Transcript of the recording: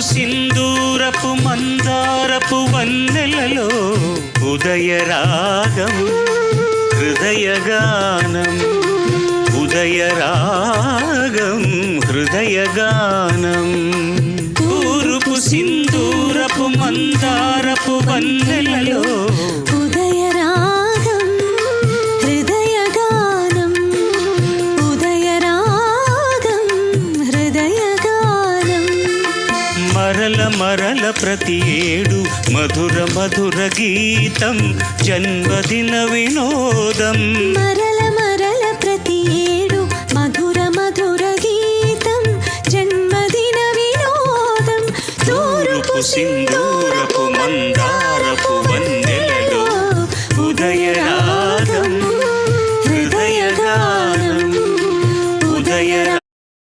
సింధూరపు మందారపు వన్నెలలో ఉదయరాగం హృదయగానం ఉదయరాగం హృదయగానం తూర్పు సింధూరపు మందారపు వన్నెలలో ఉదయరాగం హృదయగానం ఉదయరాగం హృదయగానం మరల మరల ప్రతి ఏడు మధుర మధుర గీతం జన్మదిన వినోదం మరల మరల ప్రతి ఏడు మధుర మధుర గీతం జన్మదిన వినోదం తూర్పు సింధూరపు మందారపు